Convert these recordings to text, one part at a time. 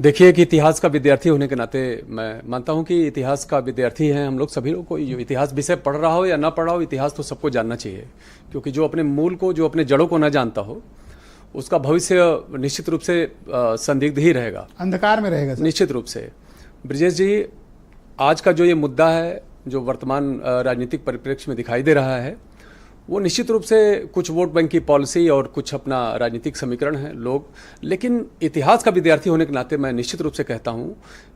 देखिए कि इतिहास का विद्यार्थी होने के नाते मैं मानता हूं कि इतिहास का विद्यार्थी हैं हम लोग सभी लोग। कोई जो इतिहास विषय पढ़ रहा हो या ना पढ़ रहा हो, इतिहास तो सबको जानना चाहिए, क्योंकि जो अपने मूल को, जो अपने जड़ों को ना जानता हो, उसका भविष्य निश्चित रूप से संदिग्ध ही रहेगा, अंधकार में रहेगा सर। निश्चित रूप से। ब्रिजेश जी, आज का जो ये मुद्दा है, जो वर्तमान राजनीतिक परिप्रेक्ष्य में दिखाई दे रहा है, वो निश्चित रूप से कुछ वोट बैंक की पॉलिसी और कुछ अपना राजनीतिक समीकरण है लोग। लेकिन इतिहास का विद्यार्थी होने के नाते मैं निश्चित रूप से कहता हूँ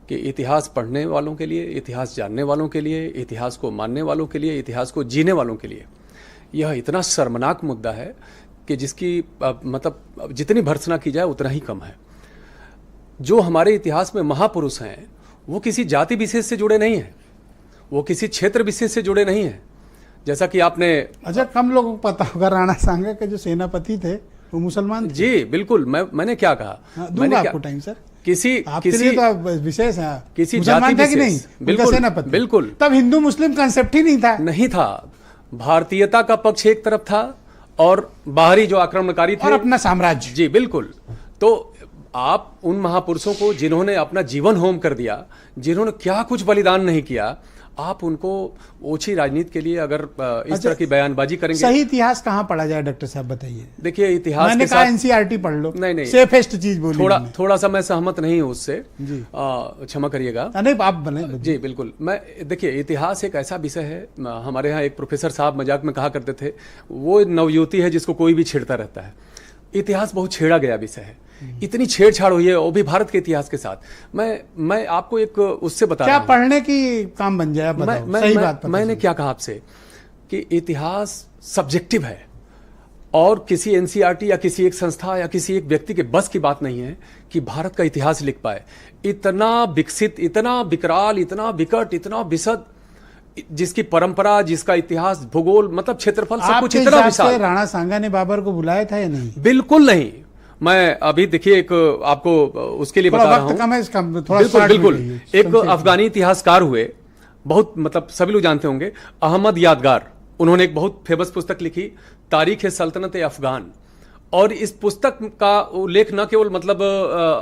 कि इतिहास पढ़ने वालों के लिए, इतिहास जानने वालों के लिए, इतिहास को मानने वालों के लिए, इतिहास को जीने वालों के लिए यह इतना शर्मनाक मुद्दा है कि जिसकी मतलब जितनी भर्त्सना की जाए उतना ही कम है। जो हमारे इतिहास में महापुरुष हैं वो किसी जाति विशेष से जुड़े नहीं हैं, वो किसी क्षेत्र विशेष से जुड़े नहीं हैं। जैसा कि आपने, अच्छा, कम लोगों को पता होगा राणा सांगा के जो सेनापति थे वो मुसलमान थे। जी बिल्कुल, मैंने क्या कहा, दूंगा आपको टाइम सर। किसी तो विशेष है, किसी मुसलमान था कि नहीं? बिल्कुल सेनापति, बिल्कुल। तब हिंदू मुस्लिम कंसेप्ट ही नहीं था। भारतीयता का पक्ष एक तरफ था और बाहरी जो आक्रमणकारी थे और अपना साम्राज्य। जी बिल्कुल। तो आप उन महापुरुषों को जिन्होंने अपना जीवन होम कर दिया, जिन्होंने क्या कुछ बलिदान नहीं किया, आप उनको ओछी राजनीति के लिए अगर इस तरह की बयानबाजी करेंगे। सही इतिहास कहाँ पढ़ा जाए डॉक्टर साहब, बताइए। देखिए, इतिहास मैंने के कहा साथ एनसीईआरटी पढ़ लो, नहीं सेफेस्ट चीज बोली। थोड़ा सा मैं सहमत नहीं हूँ उससे, क्षमा करिएगा। नहीं, आप बने जी बिल्कुल। मैं देखिए, इतिहास एक ऐसा विषय है, हमारे यहाँ एक प्रोफेसर साहब मजाक में कहा करते थे, वो नवयुवती है जिसको कोई भी छेड़ता रहता है। इतिहास बहुत छेड़ा गया विषय है, इतनी छेड़छाड़ हुई है, वो भी भारत के इतिहास के साथ। मैं आपको एक उससे बता रहा हूं, क्या पढ़ने की काम बन जाए, सही बात। मैंने क्या कहा आपसे कि इतिहास सब्जेक्टिव है और किसी एनसीईआरटी या किसी एक संस्था या किसी एक व्यक्ति के बस की बात नहीं है कि भारत का इतिहास लिख पाए। इतना विकसित, इतना विकराल, इतना विकट, इतना विशद, जिसकी परंपरा, जिसका इतिहास, भूगोल, मतलब क्षेत्रफल, सब कुछ इतना विशाल। राणा सांगा ने बाबर को बुलाया था या नहीं? बिल्कुल नहीं। मैं अभी देखिए एक आपको उसके लिए बता रहा हूं। बिल्कुल। एक अफगानी इतिहासकार हुए, बहुत मतलब सभी लोग जानते होंगे, अहमद यादगार। उन्होंने एक बहुत फेमस पुस्तक लिखी, तारीख है सल्तनत अफगान। और इस पुस्तक का उल्लेख न केवल मतलब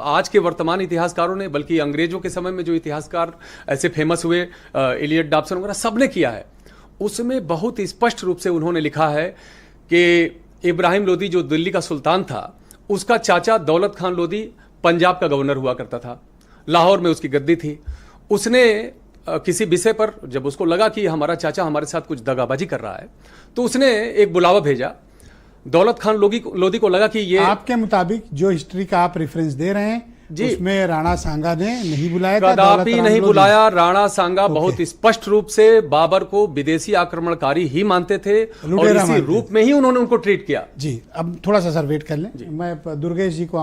आज के वर्तमान इतिहासकारों ने, बल्कि अंग्रेजों के समय में जो इतिहासकार ऐसे फेमस हुए, एलियट डॉब्सन वगैरह, सबने किया है। उसमें बहुत स्पष्ट रूप से उन्होंने लिखा है कि इब्राहिम लोदी जो दिल्ली का सुल्तान था, उसका चाचा दौलत खान लोदी पंजाब का गवर्नर हुआ करता था, लाहौर में उसकी गद्दी थी। उसने किसी विषय पर जब उसको लगा कि हमारा चाचा हमारे साथ कुछ दगाबाजी कर रहा है, तो उसने एक बुलावा भेजा। दौलत खान लोदी को लगा कि ये, आपके मुताबिक जो हिस्ट्री का आप रेफरेंस दे रहे हैं जी, उसमें राणा सांगा ने नहीं बुलाया था, कदापि नहीं बुलाया। राणा सांगा बहुत स्पष्ट रूप से बाबर को विदेशी आक्रमणकारी ही मानते थे और इसी रूप में ही उन्होंने उनको ट्रीट किया। जी, अब थोड़ा सा सर वेट कर लें, मैं दुर्गेश जी को